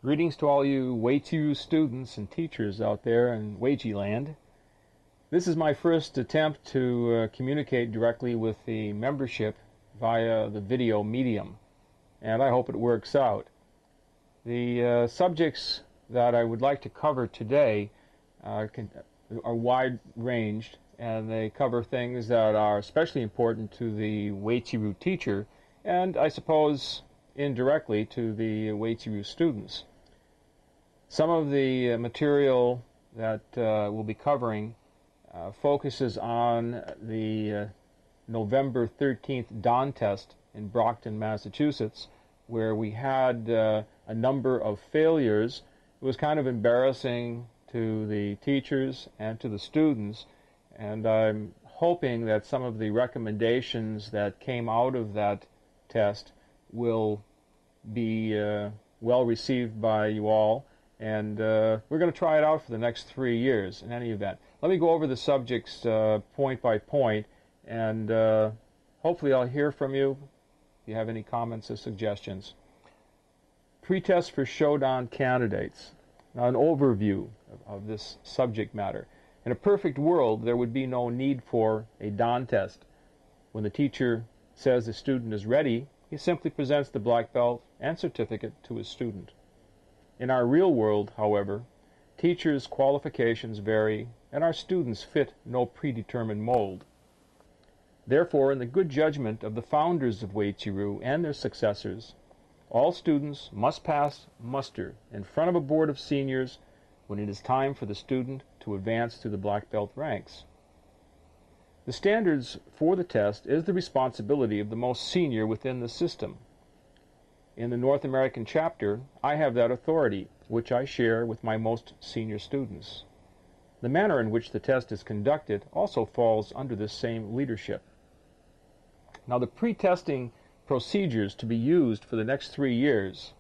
Greetings to all you Uechi-ryu students and teachers out there in Uechi land. This is my first attempt to communicate directly with the membership via the video medium, and I hope it works out. The subjects that I would like to cover today are wide-ranged, and they cover things that are especially important to the Uechi-ryu teacher, and I suppose indirectly to the Uechi-ryu students. Some of the material that we'll be covering focuses on the November 13th dawn test in Brockton, Massachusetts, where we had a number of failures. It was kind of embarrassing to the teachers and to the students, and I'm hoping that some of the recommendations that came out of that test will be well received by you all. And we're going to try it out for the next 3 years in any event. Let me go over the subjects point by point, and hopefully I'll hear from you if you have any comments or suggestions. Pretest for Shodan candidates. Now, an overview of this subject matter. In a perfect world, there would be no need for a dawn test. When the teacher says the student is ready, he simply presents the black belt and certificate to his student. In our real world, however, teachers' qualifications vary and our students fit no predetermined mold. Therefore, in the good judgment of the founders of Uechi-ryu and their successors, all students must pass muster in front of a board of seniors when it is time for the student to advance to the black belt ranks. The standards for the test is the responsibility of the most senior within the system. In the North American chapter, I have that authority, which I share with my most senior students. The manner in which the test is conducted also falls under this same leadership. Now, the pre-testing procedures to be used for the next 3 years,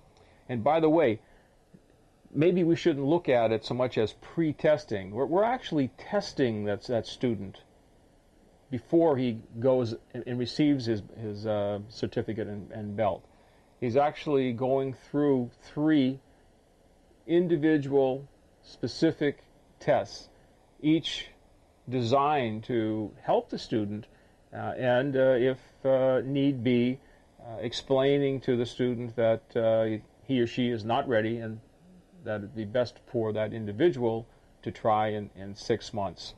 and by the way, maybe we shouldn't look at it so much as pre-testing. We're actually testing that student before he goes and receives his certificate and belt. He's actually going through 3 individual specific tests, each designed to help the student and, if need be, explaining to the student that he or she is not ready and that it would be best for that individual to try in 6 months.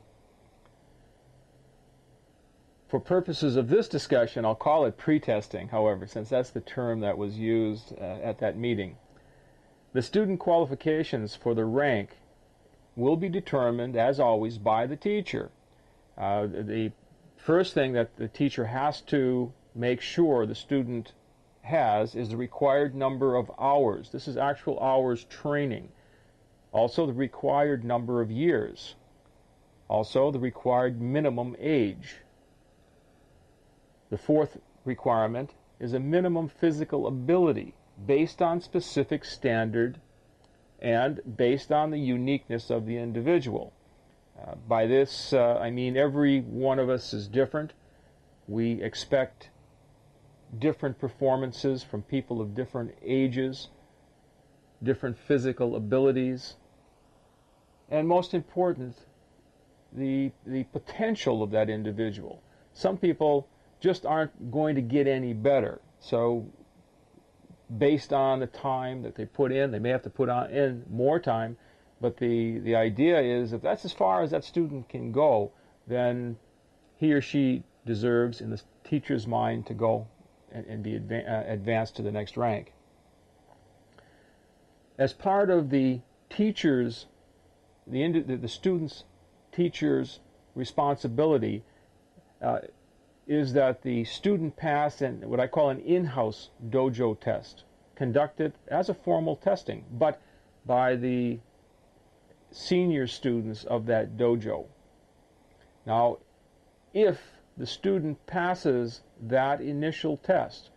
For purposes of this discussion, I'll call it pretesting, however, since that's the term that was used at that meeting. The student qualifications for the rank will be determined, as always, by the teacher. The first thing that the teacher has to make sure the student has is the required number of hours. This is actual hours training. Also, the required number of years. Also, the required minimum age. The fourth requirement is a minimum physical ability based on specific standard and based on the uniqueness of the individual. By this, I mean every one of us is different. We expect different performances from people of different ages, different physical abilities, and most important, the potential of that individual. Some people just aren't going to get any better. So based on the time that they put in, they may have to put in more time, but the idea is if that's as far as that student can go, then he or she deserves, in the teacher's mind, to go and be advanced to the next rank. As part of the teacher's, the student's teacher's responsibility is that the student pass what I call an in-house dojo test, conducted as a formal testing, but by the senior students of that dojo. Now, if the student passes that initial test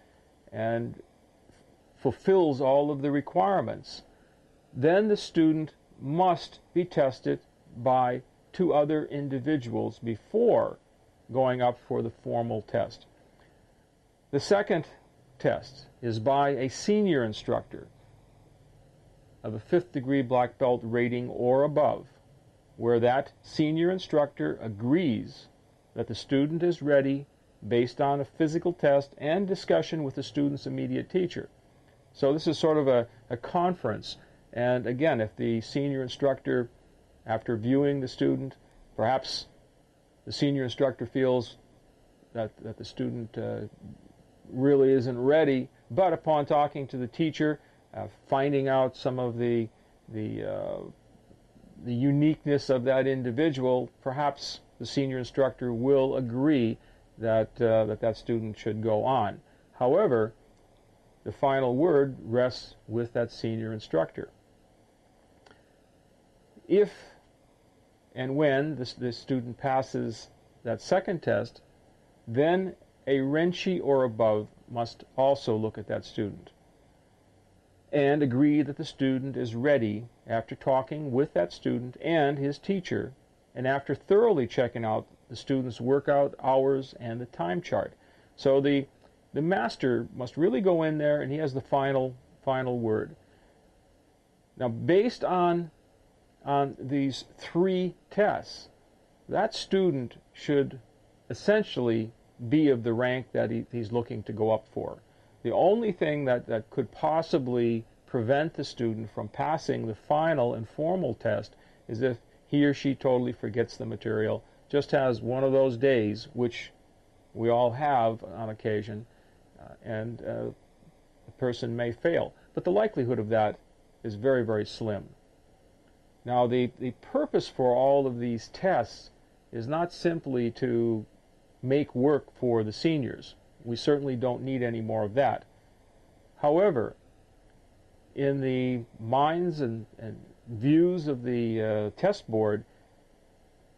and fulfills all of the requirements, then the student must be tested by 2 other individuals before going up for the formal test. The second test is by a senior instructor. of a 5th degree black belt rating or above, where that senior instructor agrees that the student is ready based on a physical test and discussion with the student's immediate teacher. So this is sort of a conference, and again, if the senior instructor, after viewing the student, perhaps the senior instructor feels that the student really isn't ready, but upon talking to the teacher, finding out some of the uniqueness of that individual, perhaps the senior instructor will agree that that student should go on. However, the final word rests with that senior instructor. If and when the student passes that second test, then a renshi or above must also look at that student and agree that the student is ready after talking with that student and his teacher, and after thoroughly checking out the student's workout hours and the time chart. So the master must really go in there, and he has the final word. Now, based on these 3 tests, that student should essentially be of the rank that he's looking to go up for. The only thing that could possibly prevent the student from passing the final and formal test is if he or she totally forgets the material, just has one of those days, which we all have on occasion, and the person may fail. But the likelihood of that is very, very slim. Now, the purpose for all of these tests is not simply to make work for the seniors. We certainly don't need any more of that. However, in the minds and views of the test board,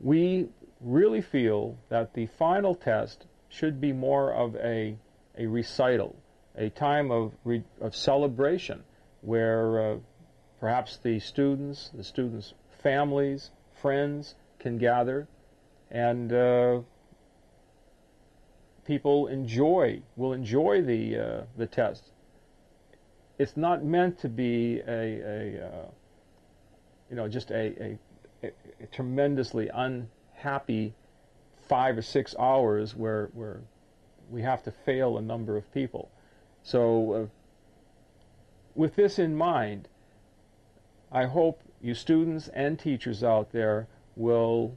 we really feel that the final test should be more of a recital, a time of celebration, where perhaps the students' families, friends can gather, and people will enjoy the test. It's not meant to be just a tremendously unhappy 5 or 6 hours where we have to fail a number of people. So with this in mind, I hope you students and teachers out there will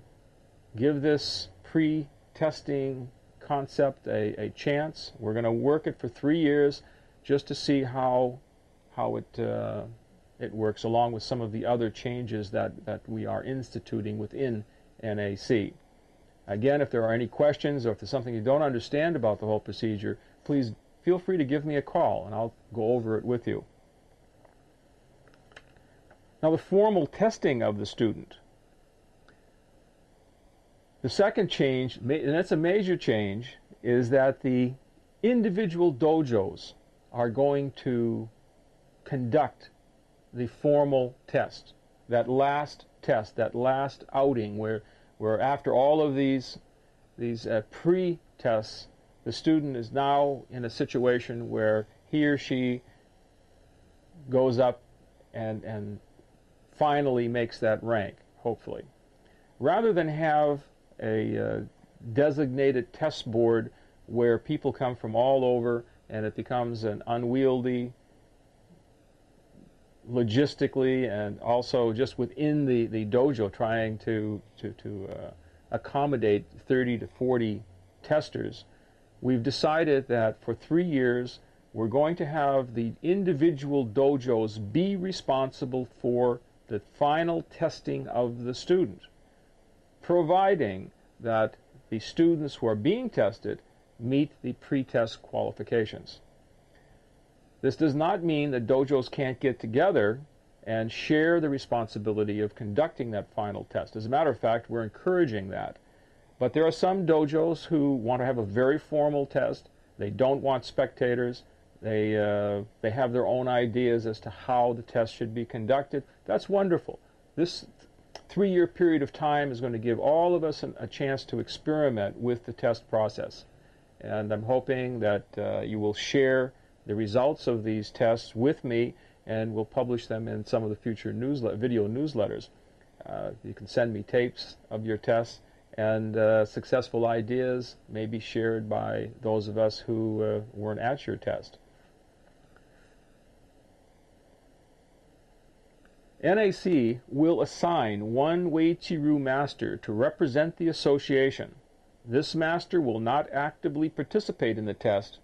give this pre-testing concept a chance. We're going to work it for 3 years just to see how it works, along with some of the other changes that we are instituting within NAC. Again, if there are any questions or if there's something you don't understand about the whole procedure, please feel free to give me a call and I'll go over it with you. Now, the formal testing of the student. The second change, and that's a major change, is that the individual dojos are going to conduct the formal test, that last outing where after all of these pre-tests, the student is now in a situation where he or she goes up and finally makes that rank, hopefully. Rather than have a designated test board where people come from all over and it becomes an unwieldy, logistically and also just within the dojo, trying to accommodate 30 to 40 testers, we've decided that for 3 years we're going to have the individual dojos be responsible for the final testing of the student, providing that the students who are being tested meet the pre-test qualifications. This does not mean that dojos can't get together and share the responsibility of conducting that final test. As a matter of fact, we're encouraging that. But there are some dojos who want to have a very formal test. They don't want spectators. They have their own ideas as to how the test should be conducted. That's wonderful. This 3-year period of time is going to give all of us a chance to experiment with the test process. And I'm hoping that you will share the results of these tests with me and we'll publish them in some of the future video newsletters. You can send me tapes of your tests, and successful ideas may be shared by those of us who weren't at your test. NAC will assign one Uechi-ryu master to represent the association. This master will not actively participate in the test,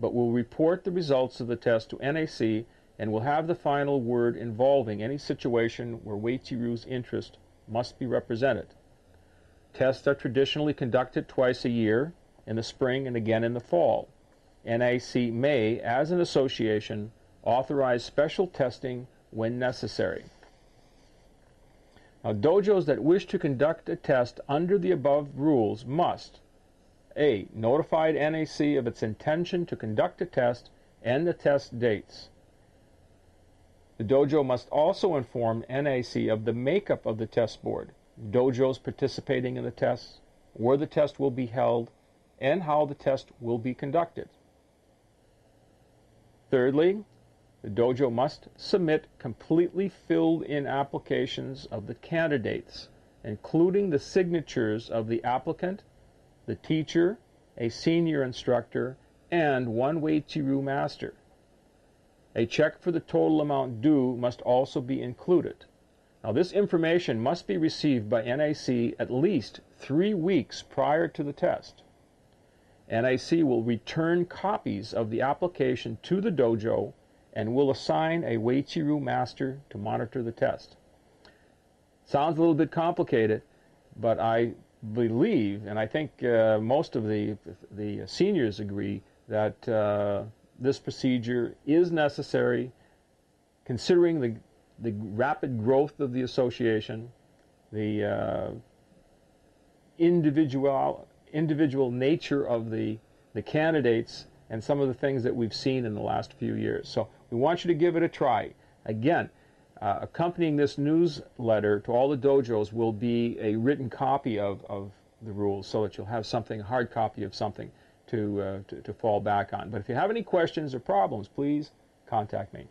but will report the results of the test to NAC and will have the final word involving any situation where Uechi-ryu's interest must be represented. Tests are traditionally conducted twice a year, in the spring and again in the fall. NAC may, as an association, authorize special testing when necessary. Now, dojos that wish to conduct a test under the above rules must A. Notify NAC of its intention to conduct a test and the test dates. The dojo must also inform NAC of the makeup of the test board, dojos participating in the tests, where the test will be held, and how the test will be conducted. Thirdly, the dojo must submit completely filled-in applications of the candidates, including the signatures of the applicant, the teacher, a senior instructor, and one Uechi-ryu master. A check for the total amount due must also be included. Now, this information must be received by NAC at least 3 weeks prior to the test. NAC will return copies of the application to the dojo and will assign a Uechi-ryu master to monitor the test. Sounds a little bit complicated, but I believe, and I think most of the seniors agree, that this procedure is necessary, considering the rapid growth of the association, the individual nature of the candidates, and some of the things that we've seen in the last few years. So we want you to give it a try. Again, accompanying this newsletter to all the dojos will be a written copy of the rules, so that you'll have something, a hard copy of something to fall back on. But if you have any questions or problems, please contact me.